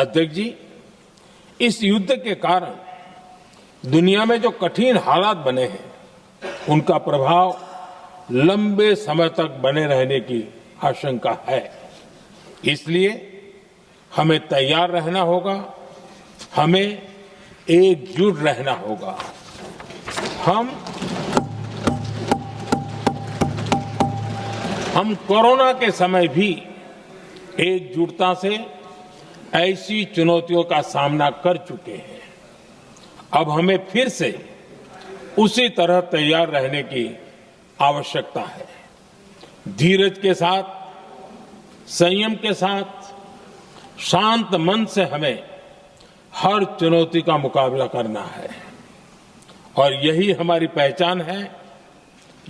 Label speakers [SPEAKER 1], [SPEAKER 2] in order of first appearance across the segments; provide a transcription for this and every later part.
[SPEAKER 1] अध्यक्ष जी, इस युद्ध के कारण दुनिया में जो कठिन हालात बने हैं उनका प्रभाव लंबे समय तक बने रहने की आशंका है। इसलिए हमें तैयार रहना होगा, हमें एकजुट रहना होगा। हम कोरोना के समय भी एकजुटता से ऐसी चुनौतियों का सामना कर चुके हैं। अब हमें फिर से उसी तरह तैयार रहने की आवश्यकता है। धीरज के साथ, संयम के साथ, शांत मन से हमें हर चुनौती का मुकाबला करना है और यही हमारी पहचान है,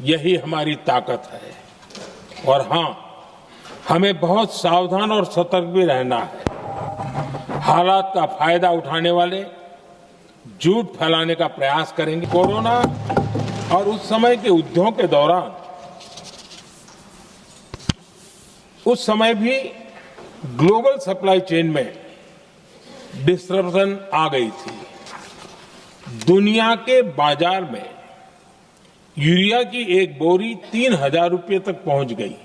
[SPEAKER 1] यही हमारी ताकत है। और हां, हमें बहुत सावधान और सतर्क भी रहना है। हालात का फायदा उठाने वाले झूठ फैलाने का प्रयास करेंगे। कोरोना और उस समय के युद्धों के दौरान उस समय भी ग्लोबल सप्लाई चेन में डिस्ट्रप्शन आ गई थी। दुनिया के बाजार में यूरिया की एक बोरी 3,000 रुपये तक पहुंच गई,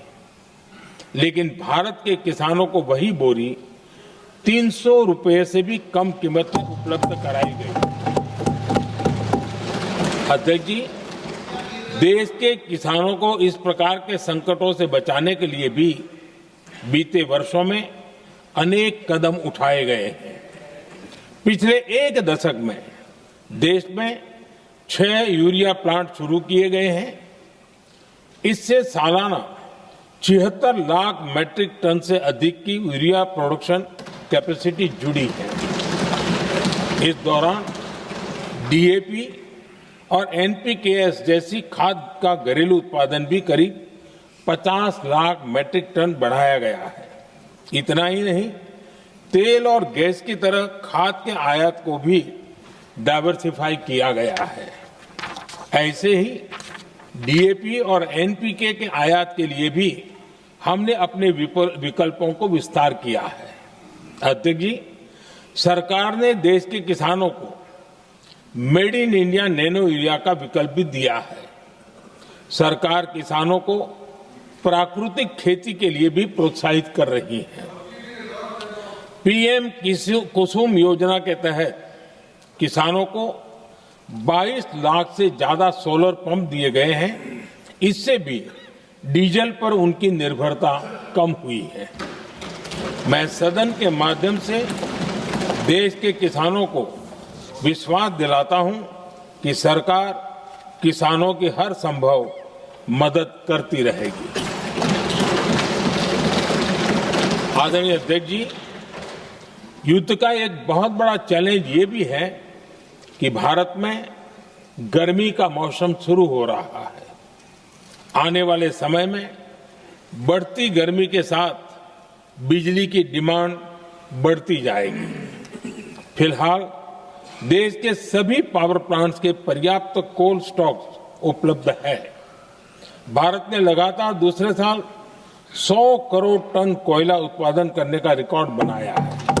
[SPEAKER 1] लेकिन भारत के किसानों को वही बोरी 300 रुपये से भी कम कीमत में उपलब्ध कराई गई। अध्यक्ष जी, देश के किसानों को इस प्रकार के संकटों से बचाने के लिए भी बीते वर्षों में अनेक कदम उठाए गए हैं। पिछले एक दशक में देश में 6 यूरिया प्लांट शुरू किए गए हैं। इससे सालाना 76 लाख मैट्रिक टन से अधिक की यूरिया प्रोडक्शन कैपेसिटी जुड़ी है। इस दौरान डीएपी और एनपीकेएस जैसी खाद का घरेलू उत्पादन भी करीब 50 लाख मैट्रिक टन बढ़ाया गया है। इतना ही नहीं, तेल और गैस की तरह खाद के आयात को भी डाइवर्सिफाई किया गया है। ऐसे ही डीएपी और एनपीके के आयात के लिए भी हमने अपने विकल्पों को विस्तार किया है। अध्यक्ष जी, सरकार ने देश के किसानों को made in India nano urea का विकल्प भी दिया है। सरकार किसानों को प्राकृतिक खेती के लिए भी प्रोत्साहित कर रही है। पीएम कुसुम योजना के तहत किसानों को 22 लाख से ज्यादा सोलर पंप दिए गए हैं। इससे भी डीजल पर उनकी निर्भरता कम हुई है। मैं सदन के माध्यम से देश के किसानों को विश्वास दिलाता हूं कि सरकार किसानों की हर संभव मदद करती रहेगी। आदरणीय अध्यक्ष जी, युद्ध का एक बहुत बड़ा चैलेंज ये भी है कि भारत में गर्मी का मौसम शुरू हो रहा है। आने वाले समय में बढ़ती गर्मी के साथ बिजली की डिमांड बढ़ती जाएगी। फिलहाल देश के सभी पावर प्लांट्स के पर्याप्त कोल स्टॉक्स उपलब्ध है। भारत ने लगातार दूसरे साल 100 करोड़ टन कोयला उत्पादन करने का रिकॉर्ड बनाया है।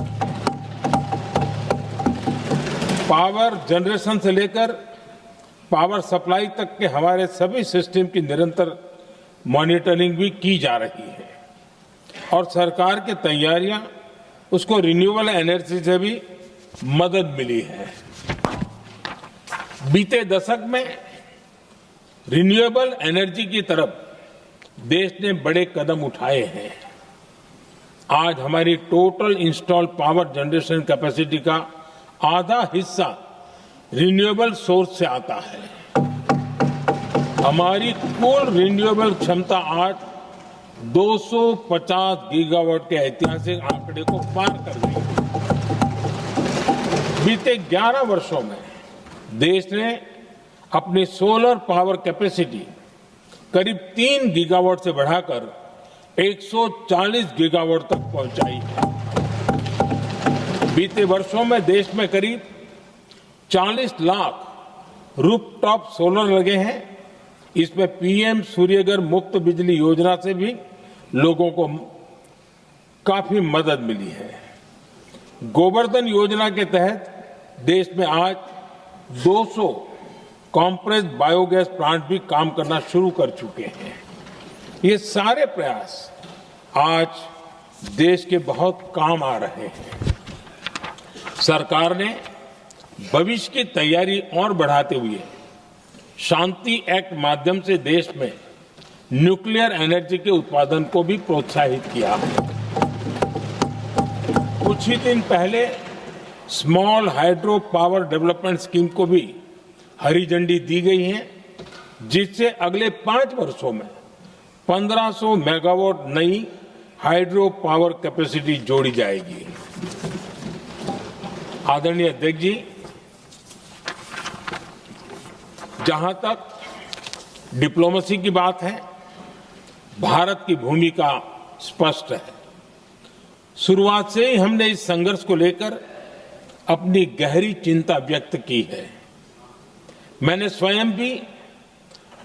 [SPEAKER 1] पावर जनरेशन से लेकर पावर सप्लाई तक के हमारे सभी सिस्टम की निरंतर मॉनिटरिंग भी की जा रही है और सरकार की तैयारियां उसको रिन्यूएबल एनर्जी से भी मदद मिली है। बीते दशक में रिन्यूएबल एनर्जी की तरफ देश ने बड़े कदम उठाए हैं। आज हमारी total installed power generation capacity का आधा हिस्सा रिन्यूएबल सोर्स से आता है। हमारी कुल रिन्यूएबल क्षमता आज 250 गीगावाट के ऐतिहासिक आंकड़े को पार कर गई। बीते 11 वर्षों में देश ने अपनी सोलर पावर कैपेसिटी करीब 3 गीगावाट से बढ़ाकर 140 गीगावाट तक पहुंचाई है। बीते वर्षों में देश में करीब 40 लाख रूफटॉप सोलर लगे हैं। इसमें पीएम सूर्यघर मुफ्त बिजली योजना से भी लोगों को काफी मदद मिली है। गोवर्धन योजना के तहत देश में आज 200 कॉम्प्रेस्ड बायोगैस प्लांट भी काम करना शुरू कर चुके हैं। ये सारे प्रयास आज देश के बहुत काम आ रहे हैं। सरकार ने भविष्य की तैयारी और बढ़ाते हुए शांति एक्ट माध्यम से देश में न्यूक्लियर एनर्जी के उत्पादन को भी प्रोत्साहित किया है। कुछ ही दिन पहले small hydro power development scheme को भी हरी झंडी दी गई है, जिससे अगले 5 वर्षों में 1500 मेगावाट नई हाइड्रो पावर कैपेसिटी जोड़ी जाएगी। आदरणीय अध्यक्ष जी, जहां तक डिप्लोमेसी की बात है, भारत की भूमिका स्पष्ट है। शुरुआत से ही हमने इस संघर्ष को लेकर अपनी गहरी चिंता व्यक्त की है। मैंने स्वयं भी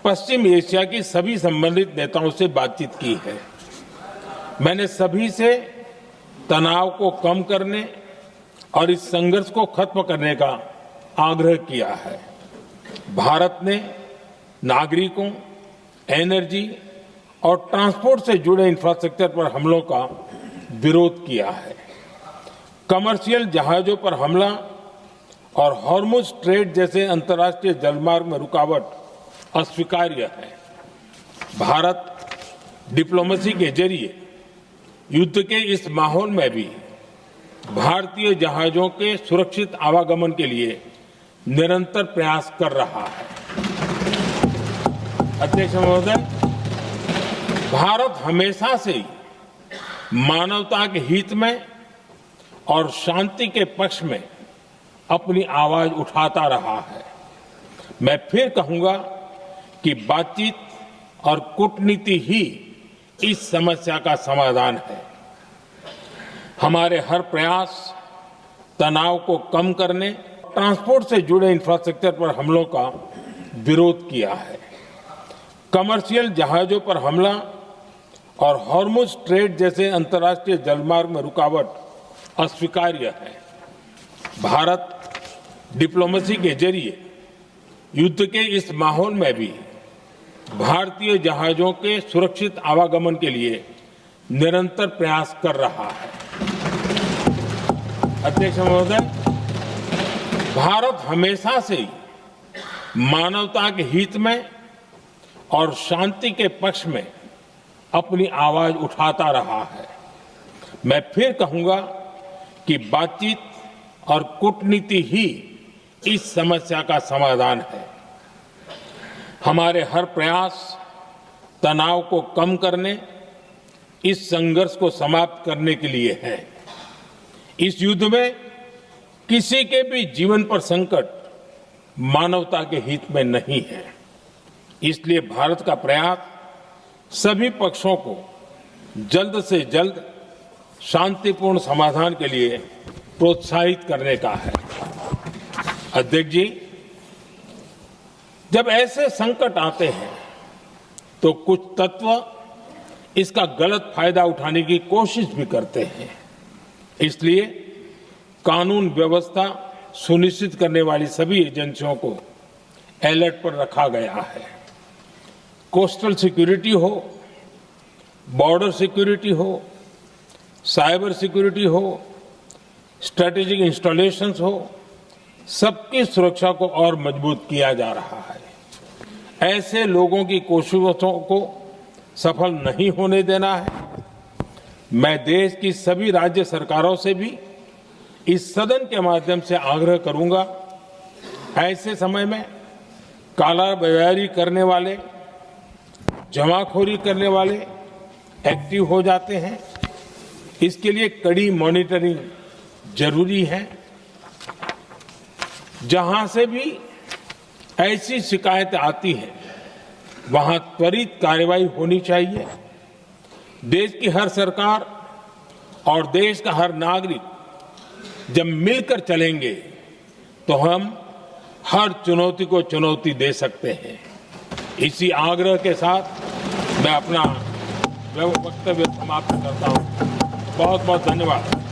[SPEAKER 1] पश्चिम एशिया की सभी संबंधित नेताओं से बातचीत की है। मैंने सभी से तनाव को कम करने और इस संघर्ष को खत्म करने का आग्रह किया है। भारत ने नागरिकों, एनर्जी और ट्रांसपोर्ट से जुड़े इंफ्रास्ट्रक्चर पर हमलों का विरोध किया है। कमर्शियल जहाजों पर हमला और हॉर्मुज स्ट्रेट जैसे अंतर्राष्ट्रीय जलमार्ग में रुकावट अस्वीकार्य है। भारत डिप्लोमेसी के जरिए युद्ध के इस माहौल में भी भारतीय जहाजों के सुरक्षित आवागमन के लिए निरंतर प्रयास कर रहा है। अध्यक्ष महोदय, भारत हमेशा से ही मानवता के हित में और शांति के पक्ष में अपनी आवाज उठाता रहा है। मैं फिर कहूंगा कि बातचीत और कूटनीति ही इस समस्या का समाधान है। हमारे हर प्रयास तनाव को कम करने, ट्रांसपोर्ट से जुड़े इंफ्रास्ट्रक्चर पर हमलों का विरोध किया है। कमर्शियल जहाजों पर हमला और हॉर्मुज स्ट्रेट जैसे अंतर्राष्ट्रीय जलमार्ग में रुकावट अस्वीकार्य है। भारत डिप्लोमेसी के जरिए युद्ध के इस माहौल में भी भारतीय जहाजों के सुरक्षित आवागमन के लिए निरंतर प्रयास कर रहा है। अध्यक्ष महोदय, भारत हमेशा से ही मानवता के हित में और शांति के पक्ष में अपनी आवाज उठाता रहा है। मैं फिर कहूंगा कि बातचीत और कूटनीति ही इस समस्या का समाधान है। हमारे हर प्रयास तनाव को कम करने, इस संघर्ष को समाप्त करने के लिए है। इस युद्ध में किसी के भी जीवन पर संकट मानवता के हित में नहीं है। इसलिए भारत का प्रयास सभी पक्षों को जल्द से जल्द शांतिपूर्ण समाधान के लिए प्रोत्साहित करने का है। अध्यक्ष जी, जब ऐसे संकट आते हैं तो कुछ तत्व इसका गलत फायदा उठाने की कोशिश भी करते हैं। इसलिए कानून व्यवस्था सुनिश्चित करने वाली सभी एजेंसियों को अलर्ट पर रखा गया है। कोस्टल सिक्योरिटी हो, बॉर्डर सिक्योरिटी हो, साइबर सिक्योरिटी हो, स्ट्रेटेजिक इंस्टॉलेशंस हो, सबकी सुरक्षा को और मजबूत किया जा रहा है। ऐसे लोगों की कोशिशों को सफल नहीं होने देना है। मैं देश की सभी राज्य सरकारों से भी इस सदन के माध्यम से आग्रह करूंगा, ऐसे समय में कालाबाजारी करने वाले, जमाखोरी करने वाले एक्टिव हो जाते हैं। इसके लिए कड़ी मॉनिटरिंग जरूरी है। जहां से भी ऐसी शिकायतें आती हैं, वहां त्वरित कार्रवाई होनी चाहिए। देश की हर सरकार और देश का हर नागरिक जब मिलकर चलेंगे तो हम हर चुनौती को चुनौती दे सकते हैं। इसी आग्रह के साथ मैं अपना वक्तव्य समाप्त करता हूं। बहुत बहुत धन्यवाद।